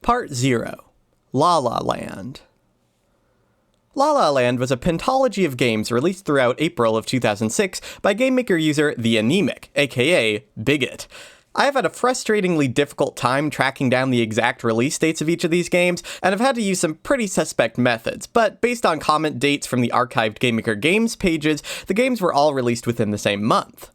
Part 0. La La Land. La La Land was a pentology of games released throughout April of 2006 by game maker user The Anemic, aka Biggt. I have had a frustratingly difficult time tracking down the exact release dates of each of these games, and have had to use some pretty suspect methods, but based on comment dates from the archived Game Maker Games pages, the games were all released within the same month.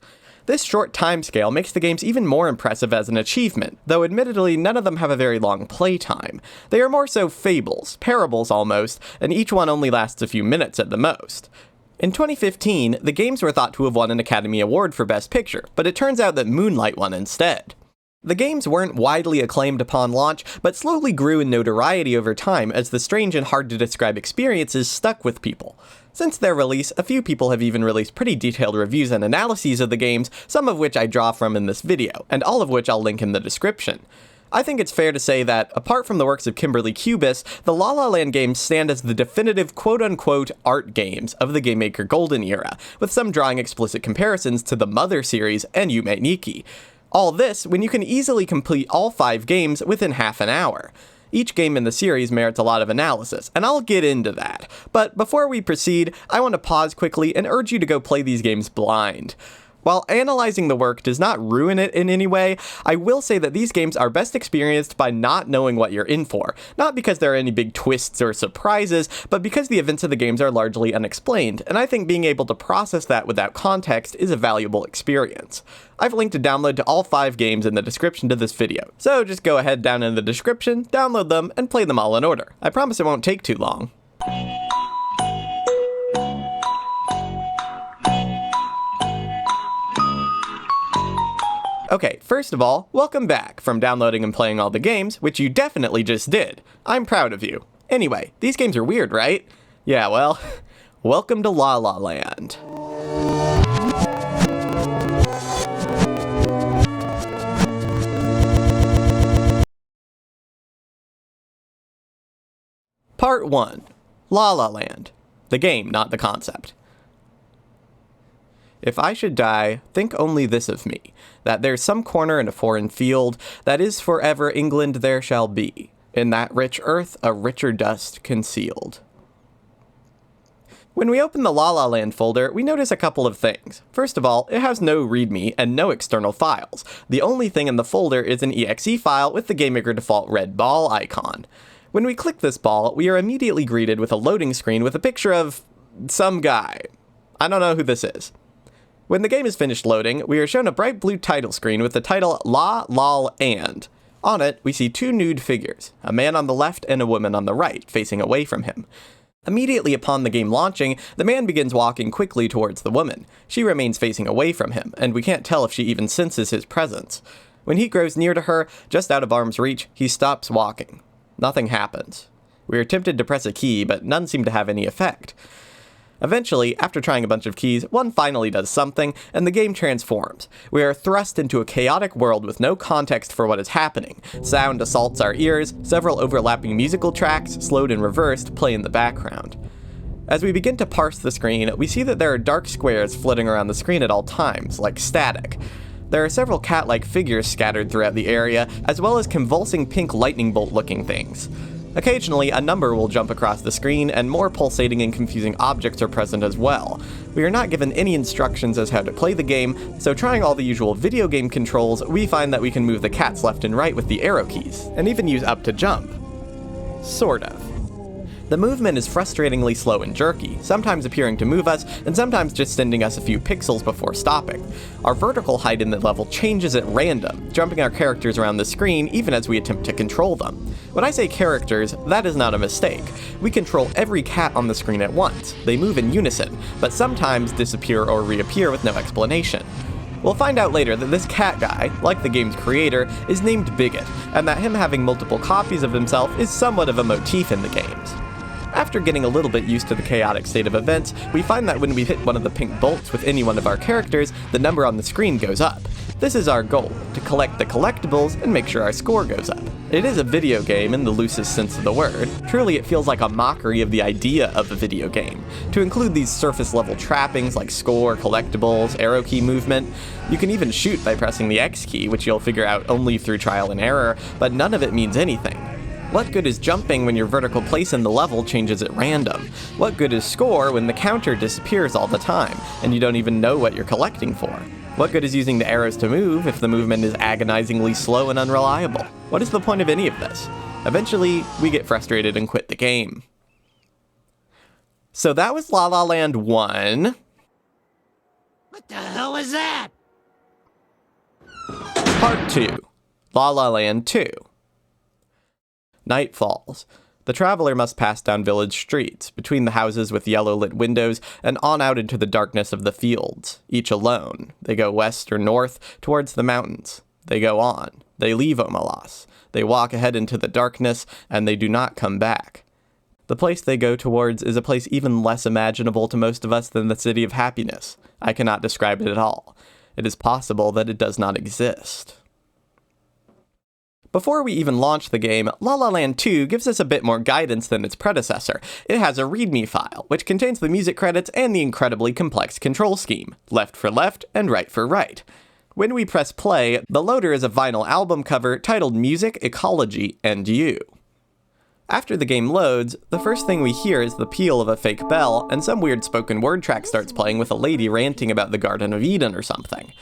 This short timescale makes the games even more impressive as an achievement, though admittedly none of them have a very long playtime. They are more so fables, parables almost, and each one only lasts a few minutes at the most. In 2015, the games were thought to have won an Academy Award for Best Picture, but it turns out that Moonlight won instead. The games weren't widely acclaimed upon launch, but slowly grew in notoriety over time as the strange and hard-to-describe experiences stuck with people. Since their release, a few people have even released pretty detailed reviews and analyses of the games, some of which I draw from in this video, and all of which I'll link in the description. I think it's fair to say that, apart from the works of Kimberly Cubis, the La La Land games stand as the definitive quote-unquote art games of the Game Maker Golden era, with some drawing explicit comparisons to the Mother series and Yume Nikki. All this when you can easily complete all 5 games within half an hour. Each game in the series merits a lot of analysis, and I'll get into that. But before we proceed, I want to pause quickly and urge you to go play these games blind. While analyzing the work does not ruin it in any way, I will say that these games are best experienced by not knowing what you're in for. Not because there are any big twists or surprises, but because the events of the games are largely unexplained, and I think being able to process that without context is a valuable experience. I've linked a download to all 5 games in the description to this video, so just go ahead down in the description, download them, and play them all in order. I promise it won't take too long. Okay, first of all, welcome back from downloading and playing all the games, which you definitely just did. I'm proud of you. Anyway, these games are weird, right? Yeah, well, welcome to La La Land. Part 1. La La Land. The game, not the concept. If I should die, think only this of me, that there's some corner in a foreign field, that is forever England there shall be, in that rich earth a richer dust concealed. When we open the La La Land folder, we notice a couple of things. First of all, it has no README and no external files. The only thing in the folder is an exe file with the GameMaker default red ball icon. When we click this ball, we are immediately greeted with a loading screen with a picture of some guy. I don't know who this is. When the game is finished loading, we are shown a bright blue title screen with the title La Lol And. On it, we see 2 nude figures, a man on the left and a woman on the right, facing away from him. Immediately upon the game launching, the man begins walking quickly towards the woman. She remains facing away from him, and we can't tell if she even senses his presence. When he grows near to her, just out of arm's reach, he stops walking. Nothing happens. We are tempted to press a key, but none seem to have any effect. Eventually, after trying a bunch of keys, one finally does something, and the game transforms. We are thrust into a chaotic world with no context for what is happening. Sound assaults our ears, several overlapping musical tracks, slowed and reversed, play in the background. As we begin to parse the screen, we see that there are dark squares flitting around the screen at all times, like static. There are several cat-like figures scattered throughout the area, as well as convulsing pink lightning bolt-looking things. Occasionally, a number will jump across the screen, and more pulsating and confusing objects are present as well. We are not given any instructions as how to play the game, so trying all the usual video game controls, we find that we can move the cats left and right with the arrow keys, and even use up to jump. Sort of. The movement is frustratingly slow and jerky, sometimes appearing to move us, and sometimes just sending us a few pixels before stopping. Our vertical height in the level changes at random, jumping our characters around the screen even as we attempt to control them. When I say characters, that is not a mistake. We control every cat on the screen at once. They move in unison, but sometimes disappear or reappear with no explanation. We'll find out later that this cat guy, like the game's creator, is named Biggt, and that him having multiple copies of himself is somewhat of a motif in the games. After getting a little bit used to the chaotic state of events, we find that when we hit one of the pink bolts with any one of our characters, the number on the screen goes up. This is our goal, to collect the collectibles and make sure our score goes up. It is a video game in the loosest sense of the word. Truly, it feels like a mockery of the idea of a video game. To include these surface-level trappings like score, collectibles, arrow key movement, you can even shoot by pressing the X key, which you'll figure out only through trial and error, but none of it means anything. What good is jumping when your vertical place in the level changes at random? What good is score when the counter disappears all the time, and you don't even know what you're collecting for? What good is using the arrows to move if the movement is agonizingly slow and unreliable? What is the point of any of this? Eventually, we get frustrated and quit the game. So that was La La Land 1. What the hell is that? Part 2. La La Land 2. Night falls. The traveler must pass down village streets, between the houses with yellow-lit windows, and on out into the darkness of the fields, each alone. They go west or north, towards the mountains. They go on. They leave Omelas. They walk ahead into the darkness, and they do not come back. The place they go towards is a place even less imaginable to most of us than the City of Happiness. I cannot describe it at all. It is possible that it does not exist. Before we even launch the game, La La Land 2 gives us a bit more guidance than its predecessor. It has a README file, which contains the music credits and the incredibly complex control scheme, left for left and right for right. When we press play, the loader is a vinyl album cover titled Music, Ecology, and You. After the game loads, the first thing we hear is the peal of a fake bell, and some weird spoken word track starts playing with a lady ranting about the Garden of Eden or something.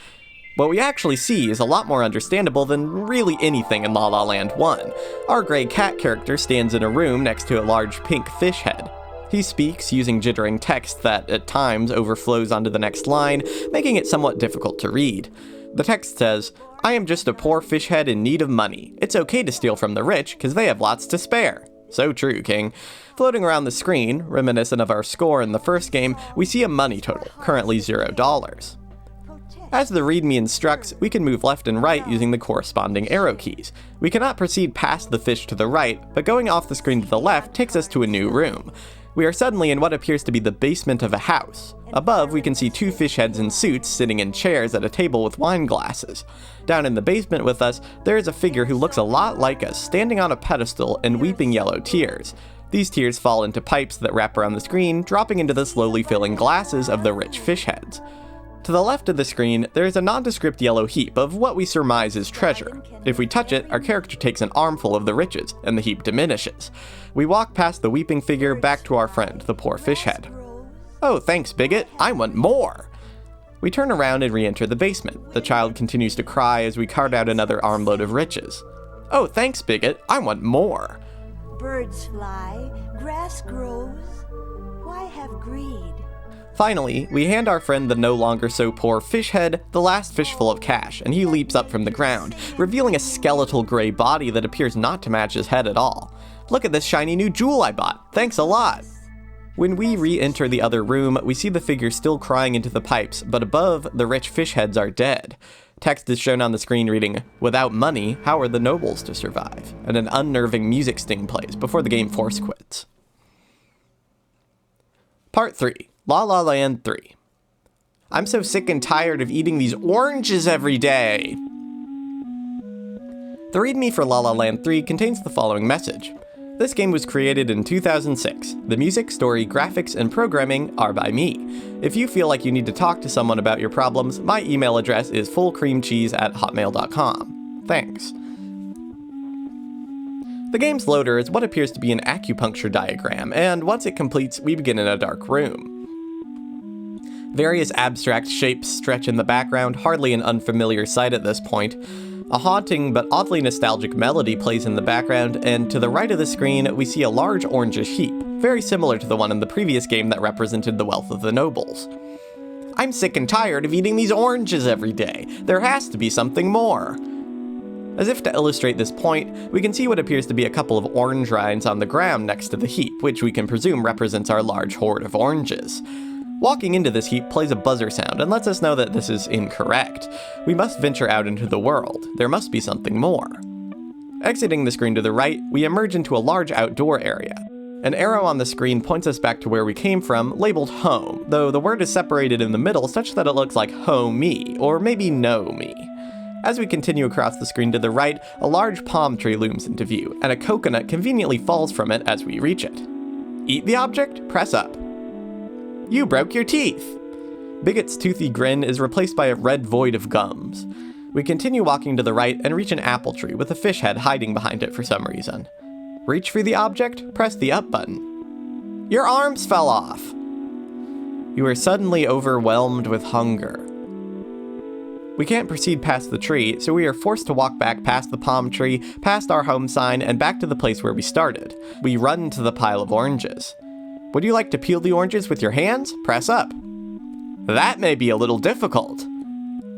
What we actually see is a lot more understandable than really anything in La La Land 1. Our gray cat character stands in a room next to a large pink fish head. He speaks using jittering text that, at times, overflows onto the next line, making it somewhat difficult to read. The text says, "I am just a poor fish head in need of money. It's okay to steal from the rich, because they have lots to spare." So true, King. Floating around the screen, reminiscent of our score in the first game, we see a money total, currently $0. As the README instructs, we can move left and right using the corresponding arrow keys. We cannot proceed past the fish to the right, but going off the screen to the left takes us to a new room. We are suddenly in what appears to be the basement of a house. Above, we can see two fish heads in suits sitting in chairs at a table with wine glasses. Down in the basement with us, there is a figure who looks a lot like us, standing on a pedestal and weeping yellow tears. These tears fall into pipes that wrap around the screen, dropping into the slowly filling glasses of the rich fish heads. To the left of the screen, there is a nondescript yellow heap of what we surmise is treasure. If we touch it, our character takes an armful of the riches, and the heap diminishes. We walk past the weeping figure back to our friend, the poor fish head. "Oh, thanks, Biggt. I want more!" We turn around and re-enter the basement. The child continues to cry as we cart out another armload of riches. "Oh, thanks, Biggt. I want more!" Birds fly, grass grows. Why have greed? Finally, we hand our friend the no longer so poor fish head the last fishful of cash, and he leaps up from the ground, revealing a skeletal gray body that appears not to match his head at all. "Look at this shiny new jewel I bought. Thanks a lot." When we re-enter the other room, we see the figure still crying into the pipes, but above, the rich fish heads are dead. Text is shown on the screen reading, "Without money, how are the nobles to survive?" And an unnerving music sting plays before the game force quits. Part 3. La La Land 3. I'm so sick and tired of eating these oranges every day. The README for La La Land 3 contains the following message. This game was created in 2006. The music, story, graphics, and programming are by me. If you feel like you need to talk to someone about your problems, my email address is fullcreamcheese@hotmail.com. Thanks. The game's loader is what appears to be an acupuncture diagram, and once it completes, we begin in a dark room. Various abstract shapes stretch in the background, hardly an unfamiliar sight at this point. A haunting but oddly nostalgic melody plays in the background, and to the right of the screen, we see a large orangish heap, very similar to the one in the previous game that represented the wealth of the nobles. I'm sick and tired of eating these oranges every day. There has to be something more. As if to illustrate this point, we can see what appears to be a couple of orange rinds on the ground next to the heap, which we can presume represents our large hoard of oranges. Walking into this heap plays a buzzer sound and lets us know that this is incorrect. We must venture out into the world. There must be something more. Exiting the screen to the right, we emerge into a large outdoor area. An arrow on the screen points us back to where we came from, labeled home, though the word is separated in the middle such that it looks like ho-me, or maybe no-me. As we continue across the screen to the right, a large palm tree looms into view, and a coconut conveniently falls from it as we reach it. Eat the object, press up. You broke your teeth! Biggt's toothy grin is replaced by a red void of gums. We continue walking to the right and reach an apple tree with a fish head hiding behind it for some reason. Reach for the object, press the up button. Your arms fell off. You are suddenly overwhelmed with hunger. We can't proceed past the tree, so we are forced to walk back past the palm tree, past our home sign, and back to the place where we started. We run to the pile of oranges. Would you like to peel the oranges with your hands? Press up. That may be a little difficult.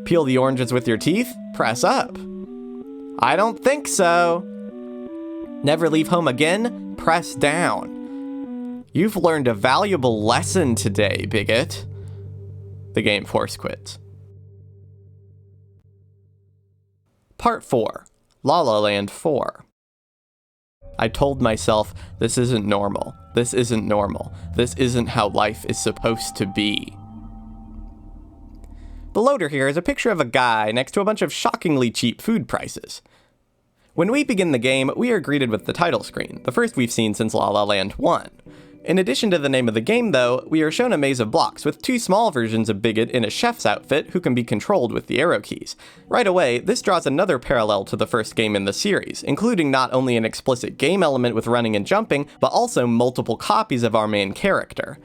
Peel the oranges with your teeth? Press up. I don't think so. Never leave home again? Press down. You've learned a valuable lesson today, Biggt. The game force quits. Part 4. La La Land 4. I told myself, this isn't normal. This isn't normal. This isn't how life is supposed to be. The loader here is a picture of a guy next to a bunch of shockingly cheap food prices. When we begin the game, we are greeted with the title screen, the first we've seen since La La Land 1. In addition to the name of the game, though, we are shown a maze of blocks with 2 small versions of Biggt in a chef's outfit who can be controlled with the arrow keys. Right away, this draws another parallel to the first game in the series, including not only an explicit game element with running and jumping, but also multiple copies of our main character.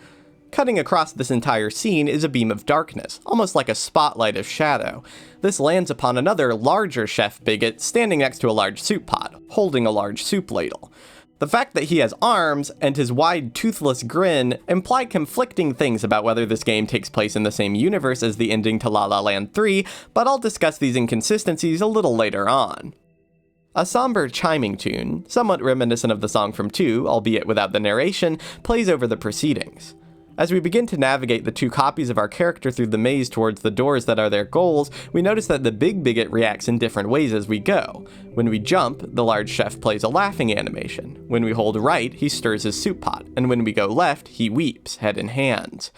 Cutting across this entire scene is a beam of darkness, almost like a spotlight of shadow. This lands upon another, larger chef Biggt standing next to a large soup pot, holding a large soup ladle. The fact that he has arms and his wide, toothless grin imply conflicting things about whether this game takes place in the same universe as the ending to La La Land 3, but I'll discuss these inconsistencies a little later on. A somber chiming tune, somewhat reminiscent of the song from 2, albeit without the narration, plays over the proceedings. As we begin to navigate the 2 copies of our character through the maze towards the doors that are their goals, we notice that the big Biggt reacts in different ways as we go. When we jump, the large chef plays a laughing animation. When we hold right, he stirs his soup pot, and when we go left, he weeps, head in hands.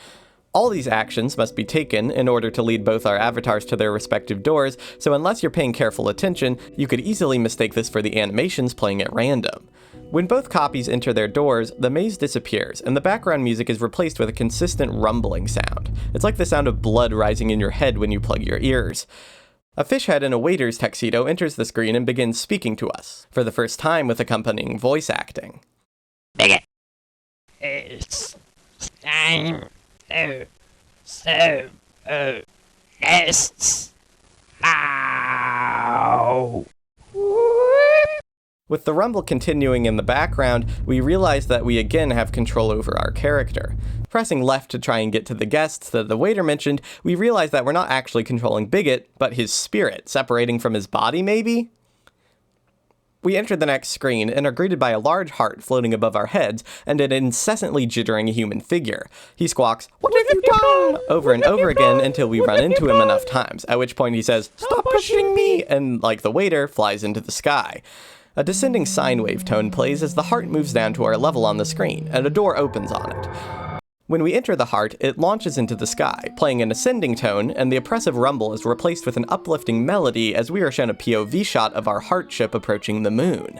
All these actions must be taken in order to lead both our avatars to their respective doors, so unless you're paying careful attention, you could easily mistake this for the animations playing at random. When both copies enter their doors, the maze disappears, and the background music is replaced with a consistent rumbling sound. It's like the sound of blood rising in your head when you plug your ears. A fish head in a waiter's tuxedo enters the screen and begins speaking to us, for the first time with accompanying voice acting. Biggt. It's time to serve guests now. With the rumble continuing in the background, we realize that we again have control over our character. Pressing left to try and get to the guests that the waiter mentioned, we realize that we're not actually controlling Biggt, but his spirit, separating from his body maybe? We enter the next screen and are greeted by a large heart floating above our heads and an incessantly jittering human figure. He squawks, "What have you done?" over and over again until we run into him enough times, at which point he says, "Stop pushing me!" and, like the waiter, flies into the sky. A descending sine wave tone plays as the heart moves down to our level on the screen, and a door opens on it. When we enter the heart, it launches into the sky, playing an ascending tone, and the oppressive rumble is replaced with an uplifting melody as we are shown a POV shot of our heart ship approaching the moon.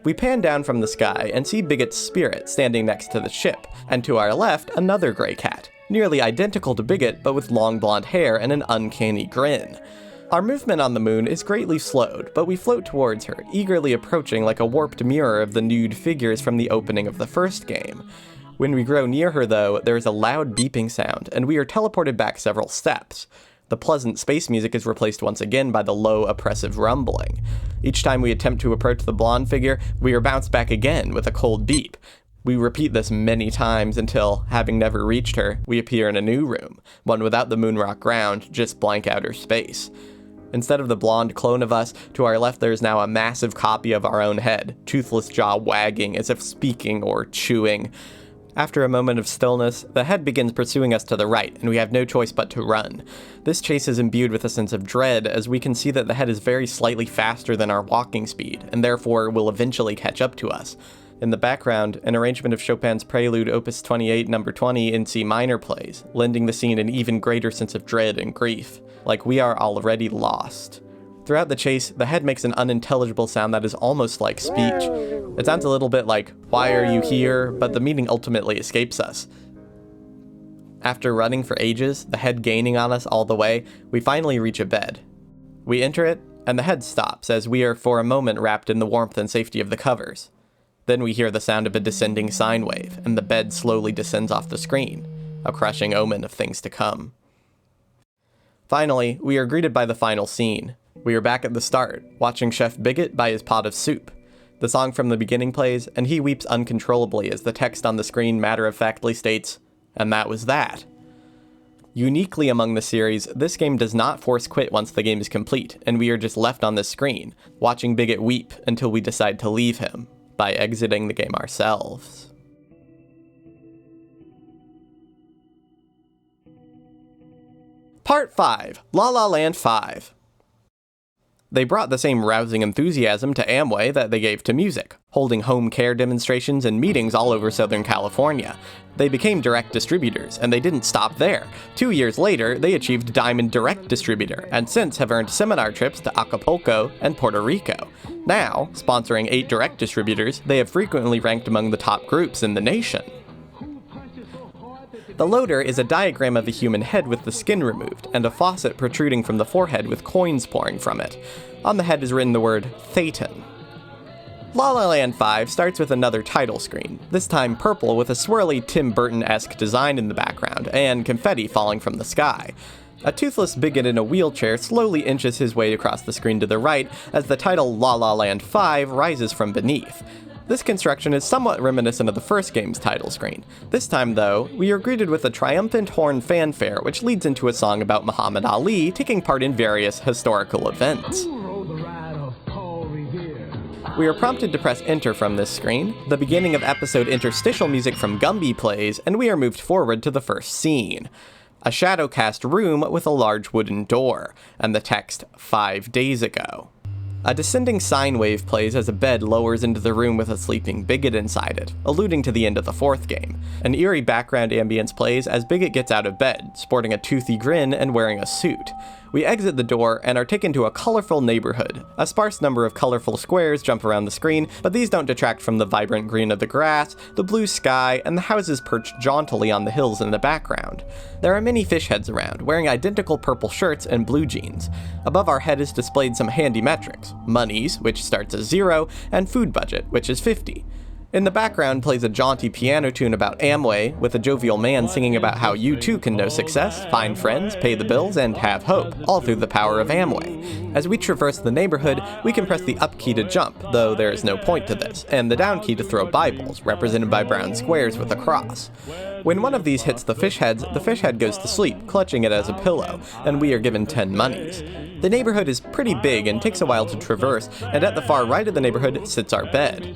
We pan down from the sky and see Biggt's spirit standing next to the ship, and to our left, another gray cat, nearly identical to Biggt but with long blonde hair and an uncanny grin. Our movement on the moon is greatly slowed, but we float towards her, eagerly approaching like a warped mirror of the nude figures from the opening of the first game. When we grow near her, though, there is a loud beeping sound, and we are teleported back several steps. The pleasant space music is replaced once again by the low, oppressive rumbling. Each time we attempt to approach the blonde figure, we are bounced back again with a cold beep. We repeat this many times until, having never reached her, we appear in a new room, one without the moonrock ground, just blank outer space. Instead of the blonde clone of us, to our left there is now a massive copy of our own head, toothless jaw wagging as if speaking or chewing. After a moment of stillness, the head begins pursuing us to the right, and we have no choice but to run. This chase is imbued with a sense of dread, as we can see that the head is very slightly faster than our walking speed, and therefore will eventually catch up to us. In the background, an arrangement of Chopin's Prelude Opus 28 No. 20 in C minor plays, lending the scene an even greater sense of dread and grief, like we are already lost. Throughout the chase, the head makes an unintelligible sound that is almost like speech. It sounds a little bit like, "Why are you here?" but the meaning ultimately escapes us. After running for ages, the head gaining on us all the way, we finally reach a bed. We enter it, and the head stops as we are for a moment wrapped in the warmth and safety of the covers. Then we hear the sound of a descending sine wave, and the bed slowly descends off the screen, a crushing omen of things to come. Finally, we are greeted by the final scene. We are back at the start, watching Chef Biggt buy his pot of soup. The song from the beginning plays, and he weeps uncontrollably as the text on the screen matter-of-factly states, "And that was that." Uniquely among the series, this game does not force quit once the game is complete, and we are just left on this screen, watching Biggt weep until we decide to leave him, by exiting the game ourselves. Part 5, La La Land 5. They brought the same rousing enthusiasm to Amway that they gave to music, holding home care demonstrations and meetings all over Southern California. They became direct distributors, and they didn't stop there. 2 years later, they achieved Diamond Direct Distributor, and since have earned seminar trips to Acapulco and Puerto Rico. Now, sponsoring 8 direct distributors, they have frequently ranked among the top groups in the nation. The loader is a diagram of a human head with the skin removed, and a faucet protruding from the forehead with coins pouring from it. On the head is written the word Thetan. La La Land 5 starts with another title screen, this time purple with a swirly Tim Burton-esque design in the background, and confetti falling from the sky. A toothless bigot in a wheelchair slowly inches his way across the screen to the right as the title La La Land 5 rises from beneath. This construction is somewhat reminiscent of the first game's title screen. This time, though, we are greeted with a triumphant horn fanfare which leads into a song about Muhammad Ali taking part in various historical events. We are prompted to press enter from this screen, the beginning of episode interstitial music from Gumby plays, and we are moved forward to the first scene. A shadow-cast room with a large wooden door, and the text, 5 days ago. A descending sine wave plays as a bed lowers into the room with a sleeping Biggt inside it, alluding to the end of the fourth game. An eerie background ambience plays as Biggt gets out of bed, sporting a toothy grin and wearing a suit. We exit the door and are taken to a colorful neighborhood. A sparse number of colorful squares jump around the screen, but these don't detract from the vibrant green of the grass, the blue sky, and the houses perched jauntily on the hills in the background. There are many fish heads around, wearing identical purple shirts and blue jeans. Above our head is displayed some handy metrics: monies, which starts as 0, and food budget, which is 50. In the background plays a jaunty piano tune about Amway, with a jovial man singing about how you too can know success, find friends, pay the bills, and have hope, all through the power of Amway. As we traverse the neighborhood, we can press the up key to jump, though there is no point to this, and the down key to throw Bibles, represented by brown squares with a cross. When one of these hits the fish head goes to sleep, clutching it as a pillow, and we are given 10 monies. The neighborhood is pretty big and takes a while to traverse, and at the far right of the neighborhood sits our bed.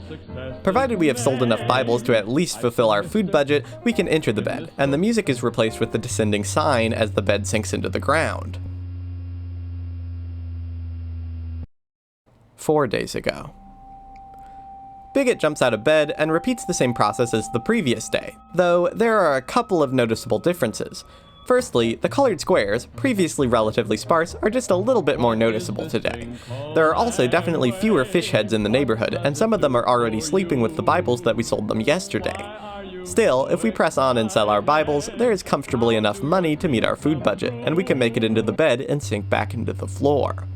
Provided we have sold enough Bibles to at least fulfill our food budget, we can enter the bed, and the music is replaced with the descending sign as the bed sinks into the ground. 4 days ago. Biggt jumps out of bed and repeats the same process as the previous day, though there are a couple of noticeable differences. Firstly, the colored squares, previously relatively sparse, are just a little bit more noticeable today. There are also definitely fewer fish heads in the neighborhood, and some of them are already sleeping with the Bibles that we sold them yesterday. Still, if we press on and sell our Bibles, there is comfortably enough money to meet our food budget, and we can make it into the bed and sink back into the floor.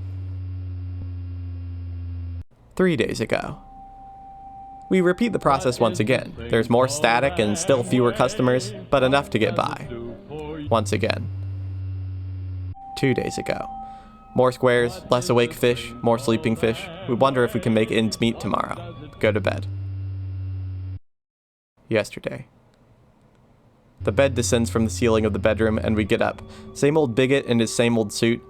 3 days ago. We repeat the process once again. There's more static and still fewer customers, but enough to get by. Once again. 2 days ago. More squares, less awake fish, more sleeping fish. We wonder if we can make ends meet tomorrow. Go to bed. Yesterday. The bed descends from the ceiling of the bedroom and we get up. Same old Biggt in his same old suit.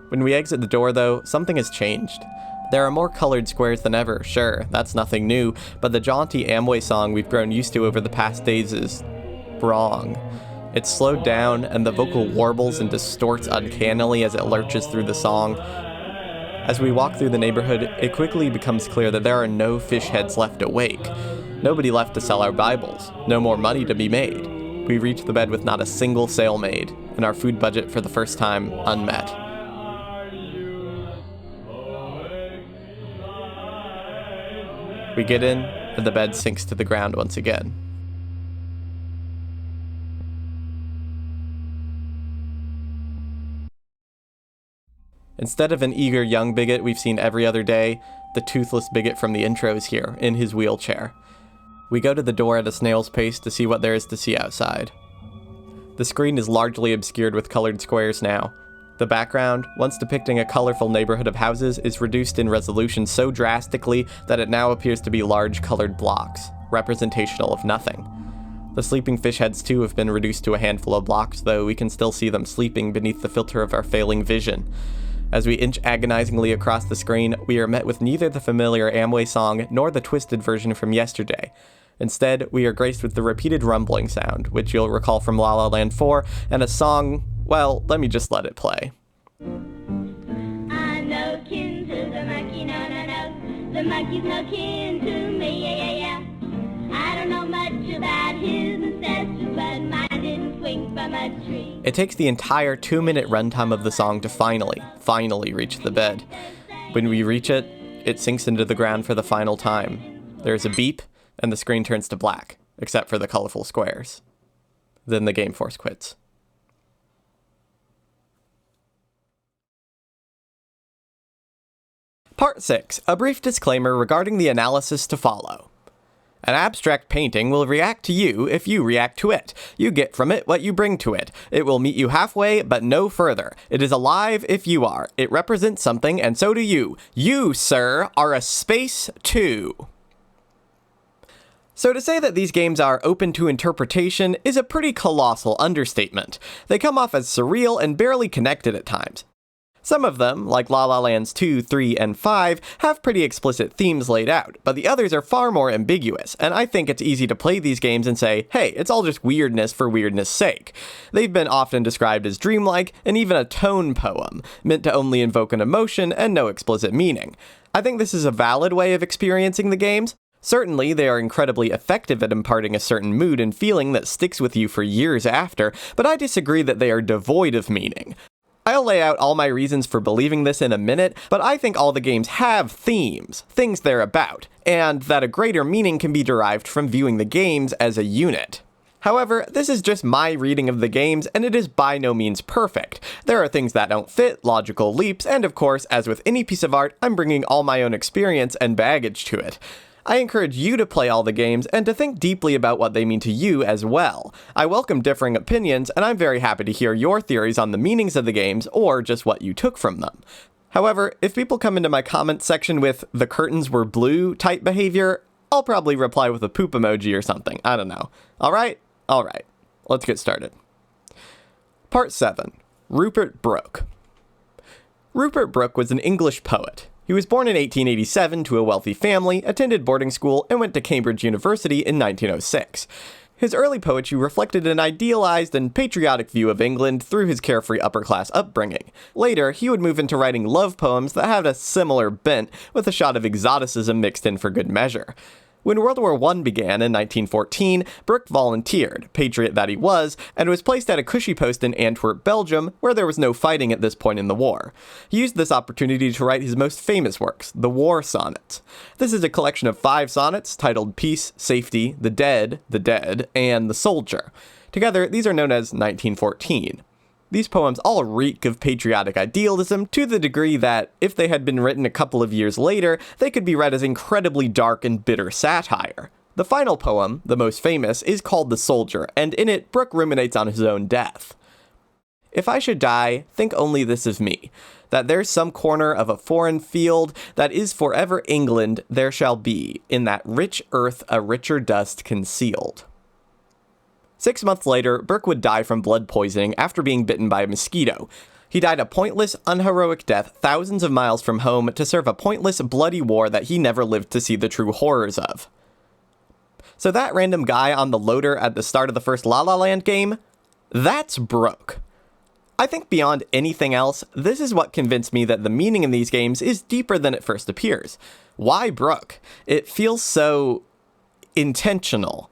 When we exit the door though, something has changed. There are more colored squares than ever, sure, that's nothing new, but the jaunty Amway song we've grown used to over the past days is wrong. It's slowed down, and the vocal warbles and distorts uncannily as it lurches through the song. As we walk through the neighborhood, it quickly becomes clear that there are no fish heads left awake. Nobody left to sell our Bibles, no more money to be made. We reach the bed with not a single sale made, and our food budget for the first time unmet. We get in, and the bed sinks to the ground once again. Instead of an eager young Biggt we've seen every other day, the toothless Biggt from the intro is here, in his wheelchair. We go to the door at a snail's pace to see what there is to see outside. The screen is largely obscured with colored squares now. The background, once depicting a colorful neighborhood of houses, is reduced in resolution so drastically that it now appears to be large colored blocks, representational of nothing. The sleeping fish heads too have been reduced to a handful of blocks, though we can still see them sleeping beneath the filter of our failing vision. As we inch agonizingly across the screen, we are met with neither the familiar Amway song nor the twisted version from yesterday. Instead, we are graced with the repeated rumbling sound, which you'll recall from La La Land 4, and a song, well, let me just let it play. I'm no kin to the monkey, no, no, no. The monkey's no kin to me, yeah, yeah, yeah. I don't know much about his ancestors, but mine didn't swing from a tree. It takes the entire 2-minute runtime of the song to finally reach the bed. When we reach it, it sinks into the ground for the final time. There's a beep, and the screen turns to black, except for the colorful squares. Then the game force quits. Part 6. A brief disclaimer regarding the analysis to follow. An abstract painting will react to you if you react to it. You get from it what you bring to it. It will meet you halfway, but no further. It is alive if you are. It represents something, and so do you. You, sir, are a space too. So to say that these games are open to interpretation is a pretty colossal understatement. They come off as surreal and barely connected at times. Some of them, like La La Lands 2, 3, and 5, have pretty explicit themes laid out, but the others are far more ambiguous, and I think it's easy to play these games and say, hey, it's all just weirdness for weirdness' sake. They've been often described as dreamlike, and even a tone poem, meant to only invoke an emotion and no explicit meaning. I think this is a valid way of experiencing the games. Certainly, they are incredibly effective at imparting a certain mood and feeling that sticks with you for years after, but I disagree that they are devoid of meaning. I'll lay out all my reasons for believing this in a minute, but I think all the games have themes, things they're about, and that a greater meaning can be derived from viewing the games as a unit. However, this is just my reading of the games, and it is by no means perfect. There are things that don't fit, logical leaps, and of course, as with any piece of art, I'm bringing all my own experience and baggage to it. I encourage you to play all the games and to think deeply about what they mean to you as well. I welcome differing opinions, and I'm very happy to hear your theories on the meanings of the games or just what you took from them. However, if people come into my comment section with "the curtains were blue" type behavior, I'll probably reply with a poop emoji or something. I don't know. Alright? Alright. Let's get started. Part 7. Rupert Brooke. Rupert Brooke was an English poet. He was born in 1887 to a wealthy family, attended boarding school, and went to Cambridge University in 1906. His early poetry reflected an idealized and patriotic view of England through his carefree upper-class upbringing. Later, he would move into writing love poems that had a similar bent, with a shot of exoticism mixed in for good measure. When World War I began in 1914, Brooke volunteered, patriot that he was, and was placed at a cushy post in Antwerp, Belgium, where there was no fighting at this point in the war. He used this opportunity to write his most famous works, the War Sonnets. This is a collection of 5 sonnets titled Peace, Safety, the Dead, and the Soldier. Together, these are known as 1914. These poems all reek of patriotic idealism to the degree that, if they had been written a couple of years later, they could be read as incredibly dark and bitter satire. The final poem, the most famous, is called The Soldier, and in it, Brooke ruminates on his own death. If I should die, think only this of me, that there's some corner of a foreign field that is forever England there shall be, in that rich earth a richer dust concealed. 6 months later, Brooke would die from blood poisoning after being bitten by a mosquito. He died a pointless, unheroic death thousands of miles from home to serve a pointless, bloody war that he never lived to see the true horrors of. So that random guy on the loader at the start of the first La La Land game? That's Brooke. I think beyond anything else, this is what convinced me that the meaning in these games is deeper than it first appears. Why Brooke? It feels so intentional.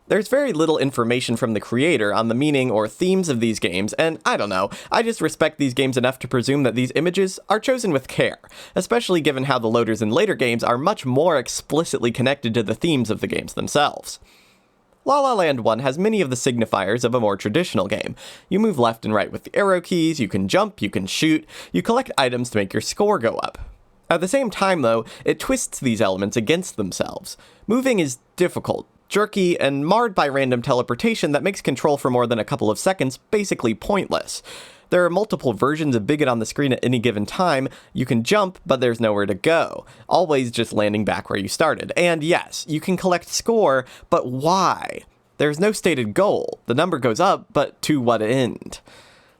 There's very little information from the creator on the meaning or themes of these games, and I don't know, I just respect these games enough to presume that these images are chosen with care, especially given how the loaders in later games are much more explicitly connected to the themes of the games themselves. La La Land 1 has many of the signifiers of a more traditional game. You move left and right with the arrow keys, you can jump, you can shoot, you collect items to make your score go up. At the same time, though, it twists these elements against themselves. Moving is difficult, jerky, and marred by random teleportation that makes control for more than a couple of seconds basically pointless. There are multiple versions of Biggt on the screen at any given time. You can jump, but there's nowhere to go, always just landing back where you started. And yes, you can collect score, but why? There's no stated goal. The number goes up, but to what end?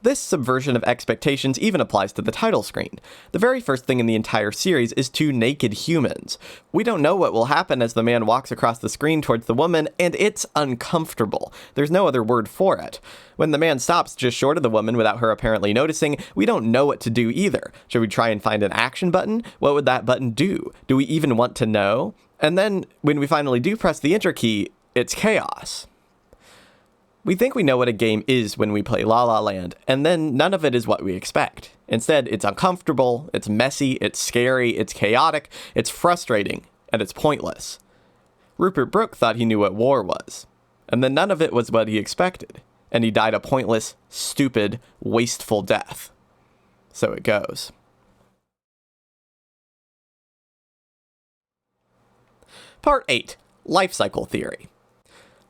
This subversion of expectations even applies to the title screen. The very first thing in the entire series is two naked humans. We don't know what will happen as the man walks across the screen towards the woman, and it's uncomfortable. There's no other word for it. When the man stops just short of the woman without her apparently noticing, we don't know what to do either. Should we try and find an action button? What would that button do? Do we even want to know? And then, when we finally do press the enter key, it's chaos. We think we know what a game is when we play La La Land, and then none of it is what we expect. Instead, it's uncomfortable, it's messy, it's scary, it's chaotic, it's frustrating, and it's pointless. Rupert Brooke thought he knew what war was, and then none of it was what he expected, and he died a pointless, stupid, wasteful death. So it goes. Part 8. Lifecycle Theory.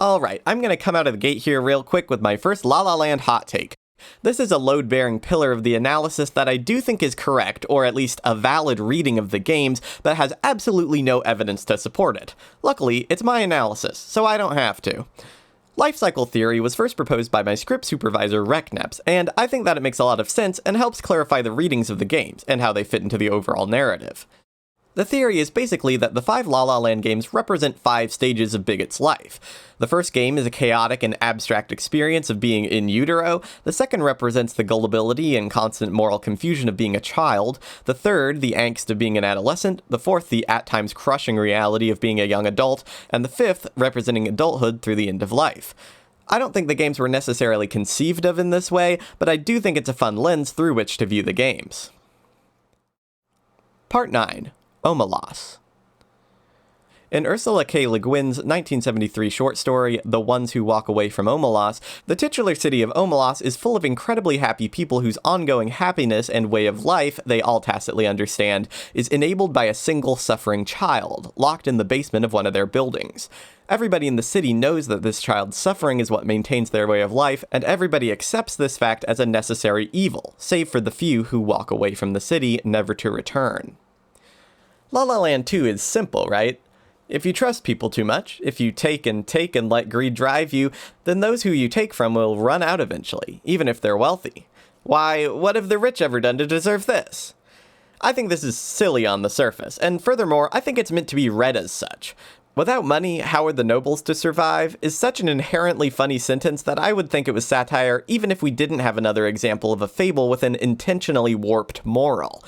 Alright, I'm going to come out of the gate here real quick with my first La La Land hot take. This is a load-bearing pillar of the analysis that I do think is correct, or at least a valid reading of the games, but has absolutely no evidence to support it. Luckily, it's my analysis, so I don't have to. Lifecycle theory was first proposed by my script supervisor, Rekneps, and I think that it makes a lot of sense and helps clarify the readings of the games, and how they fit into the overall narrative. The theory is basically that the 5 La La Land games represent 5 stages of Biggt's life. The first game is a chaotic and abstract experience of being in utero, the second represents the gullibility and constant moral confusion of being a child, the third, the angst of being an adolescent, the fourth, the at times crushing reality of being a young adult, and the fifth, representing adulthood through the end of life. I don't think the games were necessarily conceived of in this way, but I do think it's a fun lens through which to view the games. Part 9. Omelas. In Ursula K. Le Guin's 1973 short story, The Ones Who Walk Away from Omelas, the titular city of Omelas is full of incredibly happy people whose ongoing happiness and way of life, they all tacitly understand, is enabled by a single suffering child, locked in the basement of one of their buildings. Everybody in the city knows that this child's suffering is what maintains their way of life, and everybody accepts this fact as a necessary evil, save for the few who walk away from the city, never to return. La La Land 2 is simple, right? If you trust people too much, if you take and let greed drive you, then those who you take from will run out eventually, even if they're wealthy. Why, what have the rich ever done to deserve this? I think this is silly on the surface, and furthermore, I think it's meant to be read as such. Without money, how are the nobles to survive? Is such an inherently funny sentence that I would think it was satire even if we didn't have another example of a fable with an intentionally warped moral.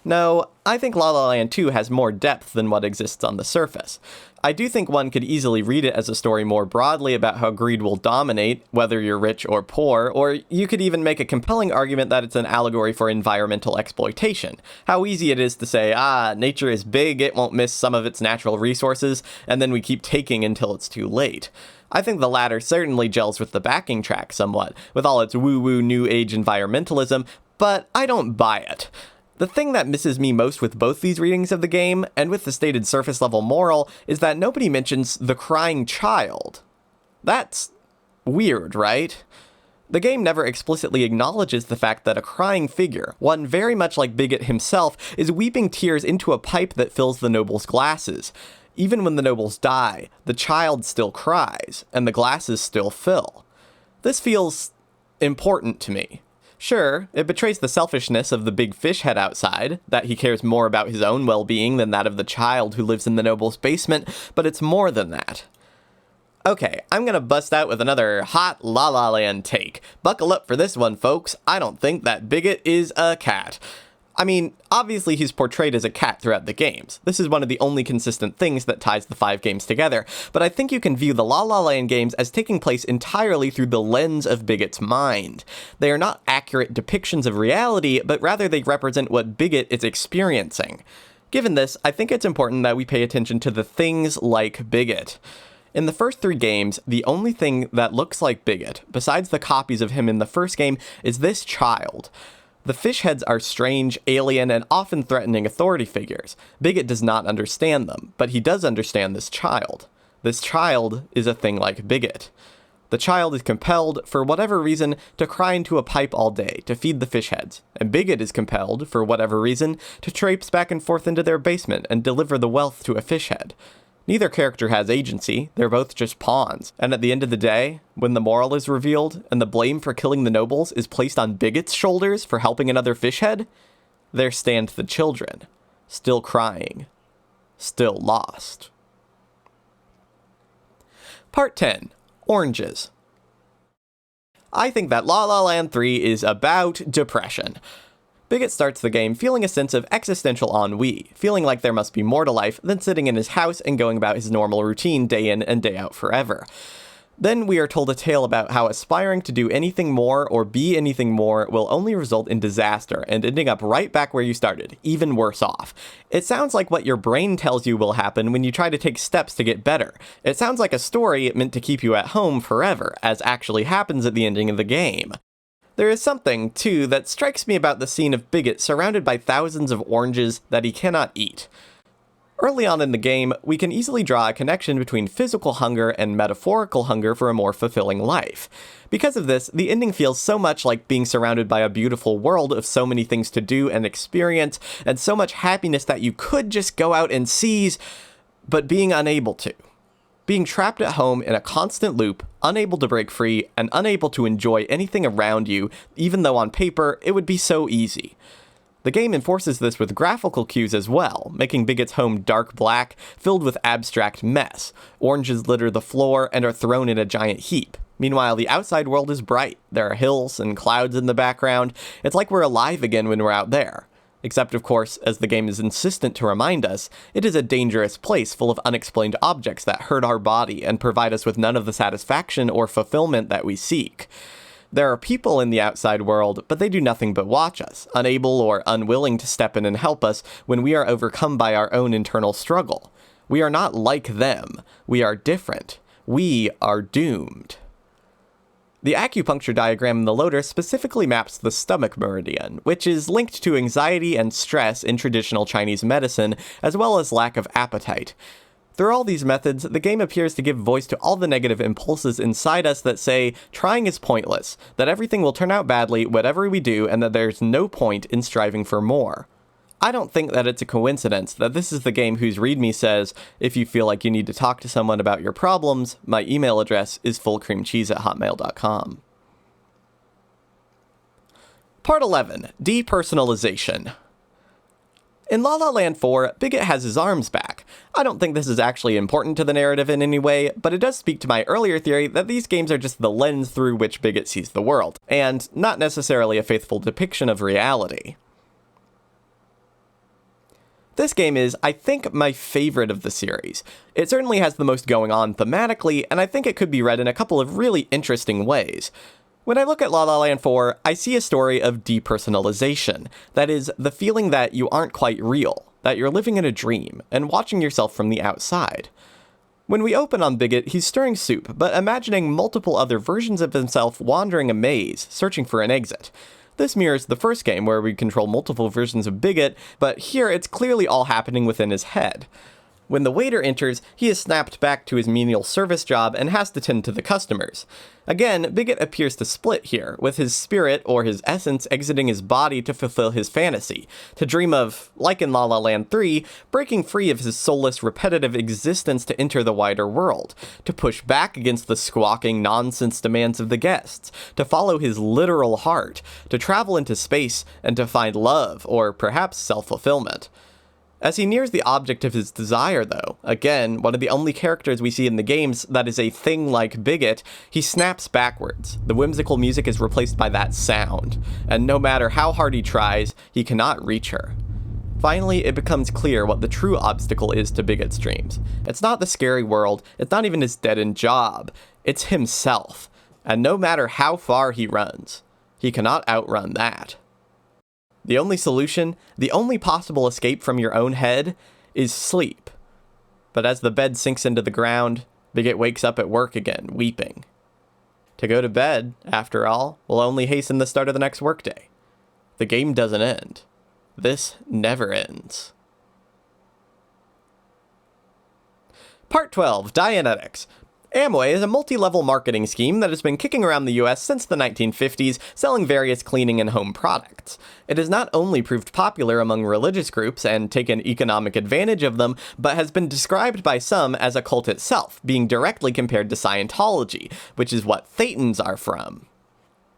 No, I think La La Land 2 has more depth than what exists on the surface. I do think one could easily read it as a story more broadly about how greed will dominate, whether you're rich or poor, or you could even make a compelling argument that it's an allegory for environmental exploitation. How easy it is to say, nature is big, it won't miss some of its natural resources, and then we keep taking until it's too late. I think the latter certainly gels with the backing track somewhat, with all its woo-woo new age environmentalism, but I don't buy it. The thing that misses me most with both these readings of the game, and with the stated surface-level moral, is that nobody mentions the crying child. That's weird, right? The game never explicitly acknowledges the fact that a crying figure, one very much like Biggt himself, is weeping tears into a pipe that fills the noble's glasses. Even when the nobles die, the child still cries, and the glasses still fill. This feels important to me. Sure, it betrays the selfishness of the big fish head outside, that he cares more about his own well-being than that of the child who lives in the noble's basement, but it's more than that. Okay, I'm gonna bust out with another hot La La Land take. Buckle up for this one, folks. I don't think that Biggt is a cat. I mean, obviously he's portrayed as a cat throughout the games. This is one of the only consistent things that ties the 5 games together, but I think you can view the La La Land games as taking place entirely through the lens of Biggt's mind. They are not accurate depictions of reality, but rather they represent what Biggt is experiencing. Given this, I think it's important that we pay attention to the things like Biggt. In the first 3 games, the only thing that looks like Biggt, besides the copies of him in the first game, is this child. The fish heads are strange, alien, and often threatening authority figures. Biggt does not understand them, but he does understand this child. This child is a thing like Biggt. The child is compelled, for whatever reason, to cry into a pipe all day to feed the fish heads, and Biggt is compelled, for whatever reason, to traipse back and forth into their basement and deliver the wealth to a fish head. Neither character has agency, they're both just pawns, and at the end of the day, when the moral is revealed, and the blame for killing the nobles is placed on Biggt's shoulders for helping another fish head, there stand the children, still crying, still lost. Part 10. Oranges. I think that La La Land 3 is about depression. Biggt starts the game feeling a sense of existential ennui, feeling like there must be more to life than sitting in his house and going about his normal routine day in and day out forever. Then we are told a tale about how aspiring to do anything more or be anything more will only result in disaster and ending up right back where you started, even worse off. It sounds like what your brain tells you will happen when you try to take steps to get better. It sounds like a story meant to keep you at home forever, as actually happens at the ending of the game. There is something, too, that strikes me about the scene of Biggt surrounded by thousands of oranges that he cannot eat. Early on in the game, we can easily draw a connection between physical hunger and metaphorical hunger for a more fulfilling life. Because of this, the ending feels so much like being surrounded by a beautiful world of so many things to do and experience, and so much happiness that you could just go out and seize, but being unable to. Being trapped at home in a constant loop, unable to break free, and unable to enjoy anything around you, even though on paper it would be so easy. The game enforces this with graphical cues as well, making Biggt's home dark black, filled with abstract mess. Oranges litter the floor and are thrown in a giant heap. Meanwhile, the outside world is bright. There are hills and clouds in the background. It's like we're alive again when we're out there. Except, of course, as the game is insistent to remind us, it is a dangerous place full of unexplained objects that hurt our body and provide us with none of the satisfaction or fulfillment that we seek. There are people in the outside world, but they do nothing but watch us, unable or unwilling to step in and help us when we are overcome by our own internal struggle. We are not like them. We are different. We are doomed. The acupuncture diagram in the loader specifically maps the stomach meridian, which is linked to anxiety and stress in traditional Chinese medicine, as well as lack of appetite. Through all these methods, the game appears to give voice to all the negative impulses inside us that say trying is pointless, that everything will turn out badly whatever we do, and that there's no point in striving for more. I don't think that it's a coincidence that this is the game whose README says, if you feel like you need to talk to someone about your problems, my email address is fullcreamcheese@hotmail.com. Part 11. Depersonalization. In La La Land 4, Biggt has his arms back. I don't think this is actually important to the narrative in any way, but it does speak to my earlier theory that these games are just the lens through which Biggt sees the world, and not necessarily a faithful depiction of reality. This game is, I think, my favorite of the series. It certainly has the most going on thematically, and I think it could be read in a couple of really interesting ways. When I look at La La Land 4, I see a story of depersonalization. That is, the feeling that you aren't quite real, that you're living in a dream, and watching yourself from the outside. When we open on Biggt, he's stirring soup, but imagining multiple other versions of himself wandering a maze, searching for an exit. This mirrors the first game where we control multiple versions of Biggt, but here it's clearly all happening within his head. When the waiter enters, he is snapped back to his menial service job and has to tend to the customers. Again, Biggt appears to split here, with his spirit, or his essence, exiting his body to fulfill his fantasy, to dream of, like in La La Land 3, breaking free of his soulless, repetitive existence to enter the wider world, to push back against the squawking nonsense demands of the guests, to follow his literal heart, to travel into space, and to find love, or perhaps self-fulfillment. As he nears the object of his desire, though, again, one of the only characters we see in the games that is a thing like Biggt, he snaps backwards. The whimsical music is replaced by that sound, and no matter how hard he tries, he cannot reach her. Finally, it becomes clear what the true obstacle is to Biggt's dreams. It's not the scary world, it's not even his dead-end job, it's himself. And no matter how far he runs, he cannot outrun that. The only solution, the only possible escape from your own head, is sleep. But as the bed sinks into the ground, Biggt wakes up at work again, weeping. To go to bed, after all, will only hasten the start of the next workday. The game doesn't end. This never ends. Part 12, Dianetics. Amway is a multi-level marketing scheme that has been kicking around the US since the 1950s, selling various cleaning and home products. It has not only proved popular among religious groups and taken economic advantage of them, but has been described by some as a cult itself, being directly compared to Scientology, which is what Thetans are from.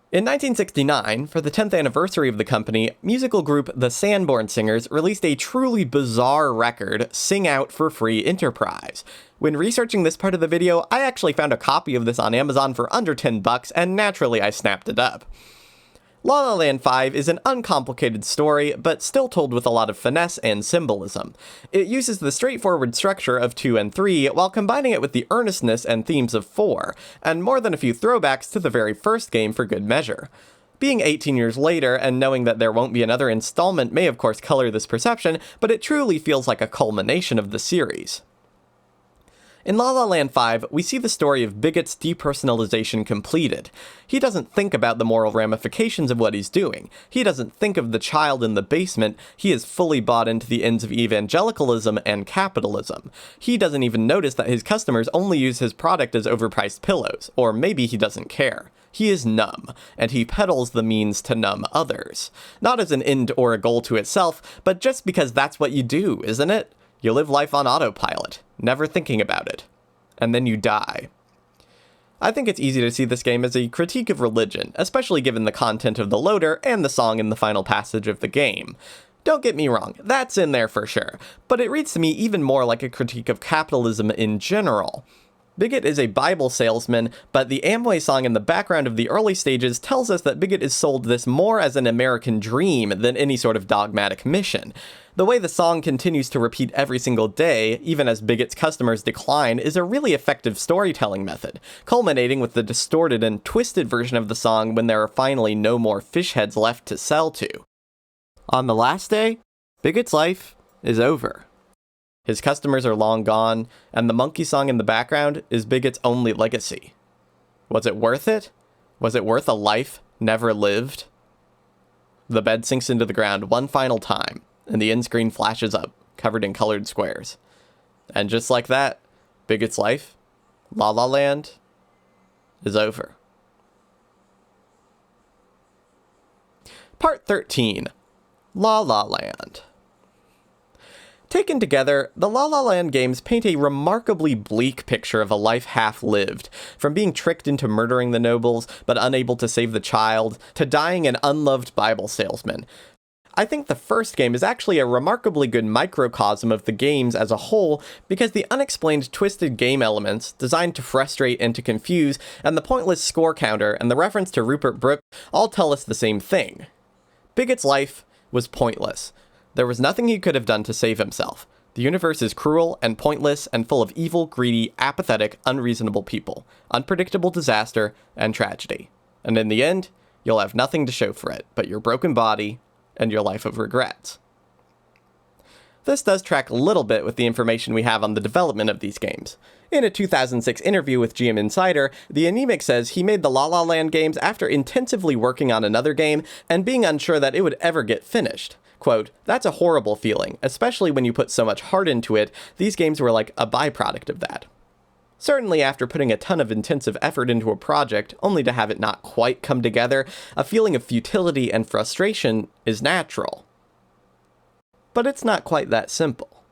In 1969, for the 10th anniversary of the company, musical group the Sanborn Singers released a truly bizarre record, Sing Out for Free Enterprise. When researching this part of the video, I actually found a copy of this on Amazon for under $10, and naturally I snapped it up. La La Land 5 is an uncomplicated story, but still told with a lot of finesse and symbolism. It uses the straightforward structure of 2 and 3 while combining it with the earnestness and themes of 4, and more than a few throwbacks to the very first game for good measure. Being 18 years later and knowing that there won't be another installment may of course color this perception, but it truly feels like a culmination of the series. In La La Land 5, we see the story of Biggt's depersonalization completed. He doesn't think about the moral ramifications of what he's doing. He doesn't think of the child in the basement. He is fully bought into the ends of evangelicalism and capitalism. He doesn't even notice that his customers only use his product as overpriced pillows, or maybe he doesn't care. He is numb, and he peddles the means to numb others. Not as an end or a goal to itself, but just because that's what you do, isn't it? You live life on autopilot, never thinking about it. And then you die. I think it's easy to see this game as a critique of religion, especially given the content of the loader and the song in the final passage of the game. Don't get me wrong, that's in there for sure, but it reads to me even more like a critique of capitalism in general. Biggt is a Bible salesman, but the Amway song in the background of the early stages tells us that Biggt is sold this more as an American dream than any sort of dogmatic mission. The way the song continues to repeat every single day, even as Biggt's customers decline, is a really effective storytelling method, culminating with the distorted and twisted version of the song when there are finally no more fish heads left to sell to. On the last day, Biggt's life is over. His customers are long gone, and the monkey song in the background is Biggt's only legacy. Was it worth it? Was it worth a life never lived? The bed sinks into the ground one final time, and the end screen flashes up, covered in colored squares. And just like that, Biggt's life, La La Land, is over. Part 13, La La Land. Taken together, the La La Land games paint a remarkably bleak picture of a life half-lived, from being tricked into murdering the nobles, but unable to save the child, to dying an unloved Bible salesman. I think the first game is actually a remarkably good microcosm of the games as a whole, because the unexplained twisted game elements, designed to frustrate and to confuse, and the pointless score counter, and the reference to Rupert Brooke, all tell us the same thing. Biggt's life was pointless. There was nothing he could have done to save himself. The universe is cruel and pointless and full of evil, greedy, apathetic, unreasonable people, unpredictable disaster, and tragedy. And in the end, you'll have nothing to show for it but your broken body and your life of regrets. This does track a little bit with the information we have on the development of these games. In a 2006 interview with GM Insider, the anemic says he made the La La Land games after intensively working on another game and being unsure that it would ever get finished. Quote, "That's a horrible feeling, especially when you put so much heart into it. These games were like a byproduct of that." Certainly after putting a ton of intensive effort into a project, only to have it not quite come together, a feeling of futility and frustration is natural. But it's not quite that simple.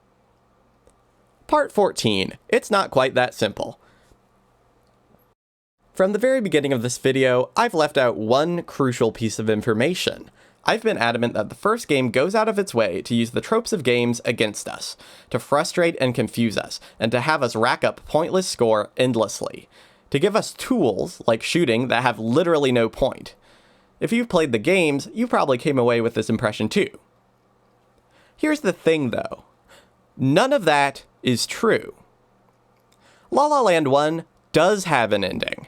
Part 14. It's not quite that simple. From the very beginning of this video, I've left out one crucial piece of information. I've been adamant that the first game goes out of its way to use the tropes of games against us, to frustrate and confuse us, and to have us rack up pointless score endlessly, to give us tools, like shooting, that have literally no point. If you've played the games, you probably came away with this impression too. Here's the thing though, none of that is true. La La Land 1 does have an ending.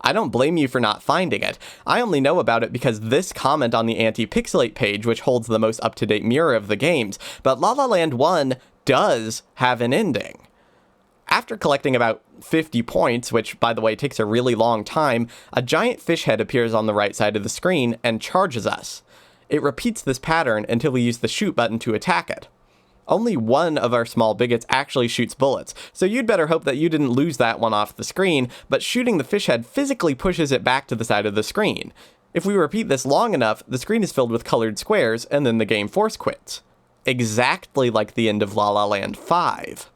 I don't blame you for not finding it. I only know about it because this comment on the Anti-Pixelate page, which holds the most up-to-date mirror of the games, but La La Land 1 does have an ending. After collecting about 50 points, which by the way takes a really long time, a giant fish head appears on the right side of the screen and charges us. It repeats this pattern until we use the shoot button to attack it. Only one of our small bigots actually shoots bullets, so you'd better hope that you didn't lose that one off the screen, but shooting the fish head physically pushes it back to the side of the screen. If we repeat this long enough, the screen is filled with colored squares, and then the game force quits. Exactly like the end of La La Land 5.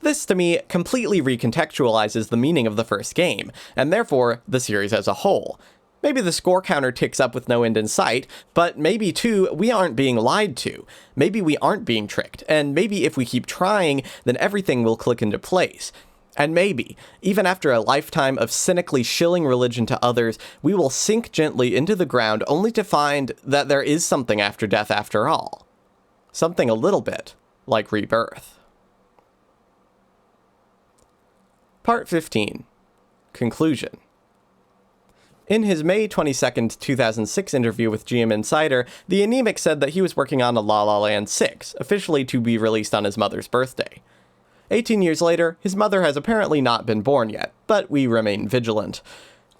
This, to me, completely recontextualizes the meaning of the first game, and therefore, the series as a whole. Maybe the score counter ticks up with no end in sight, but maybe too, we aren't being lied to. Maybe we aren't being tricked, and maybe if we keep trying, then everything will click into place. And maybe, even after a lifetime of cynically shilling religion to others, we will sink gently into the ground only to find that there is something after death after all. Something a little bit like rebirth. Part 15. Conclusion. In his May 22, 2006 interview with GM Insider, the anemic said that he was working on a La La Land 6, officially to be released on his mother's birthday. 18 years later, his mother has apparently not been born yet, but we remain vigilant.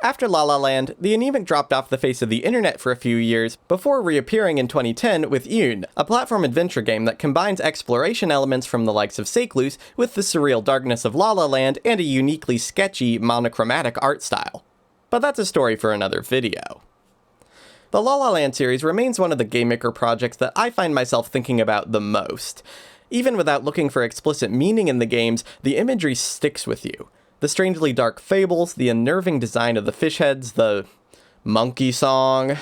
After La La Land, the anemic dropped off the face of the internet for a few years, before reappearing in 2010 with Guin, a platform adventure game that combines exploration elements from the likes of Seclus with the surreal darkness of La La Land and a uniquely sketchy, monochromatic art style. But that's a story for another video. The La La Land series remains one of the Game Maker projects that I find myself thinking about the most. Even without looking for explicit meaning in the games, the imagery sticks with you. The strangely dark fables, the unnerving design of the fish heads, the monkey song.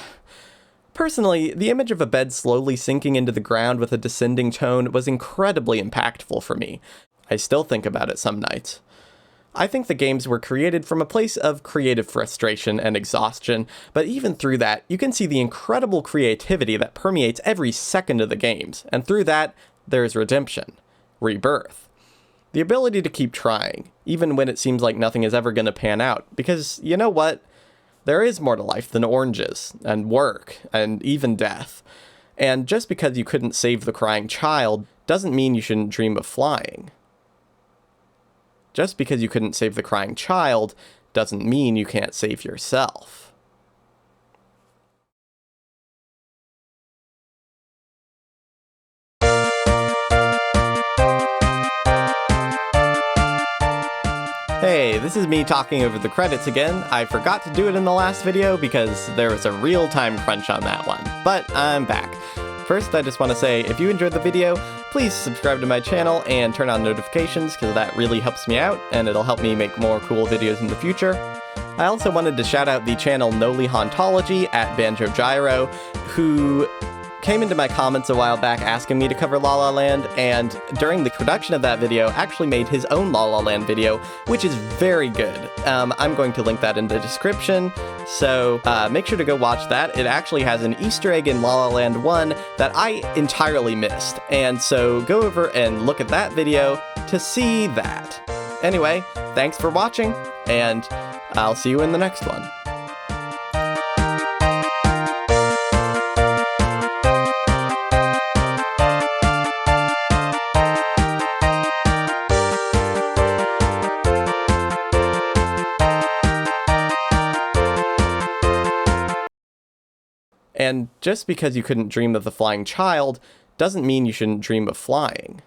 Personally, the image of a bed slowly sinking into the ground with a descending tone was incredibly impactful for me. I still think about it some nights. I think the games were created from a place of creative frustration and exhaustion, but even through that, you can see the incredible creativity that permeates every second of the games, and through that, there's redemption, rebirth. The ability to keep trying, even when it seems like nothing is ever going to pan out, because you know what? There is more to life than oranges, and work, and even death. And just because you couldn't save the crying child, doesn't mean you shouldn't dream of flying. Just because you couldn't save the crying child doesn't mean you can't save yourself. Hey, this is me talking over the credits again. I forgot to do it in the last video because there was a real time crunch on that one, but I'm back. First, I just want to say, if you enjoyed the video, please subscribe to my channel and turn on notifications because that really helps me out and it'll help me make more cool videos in the future. I also wanted to shout out the channel Noli Hauntology at Banjo Gyro, who came into my comments a while back asking me to cover La La Land, and during the production of that video actually made his own La La Land video, which is very good. I'm going to link that in the description, so make sure to go watch that. It actually has an Easter egg in La La Land 1 that I entirely missed, and so go over and look at that video to see that. Anyway, thanks for watching, and I'll see you in the next one. And just because you couldn't dream of the flying child doesn't mean you shouldn't dream of flying.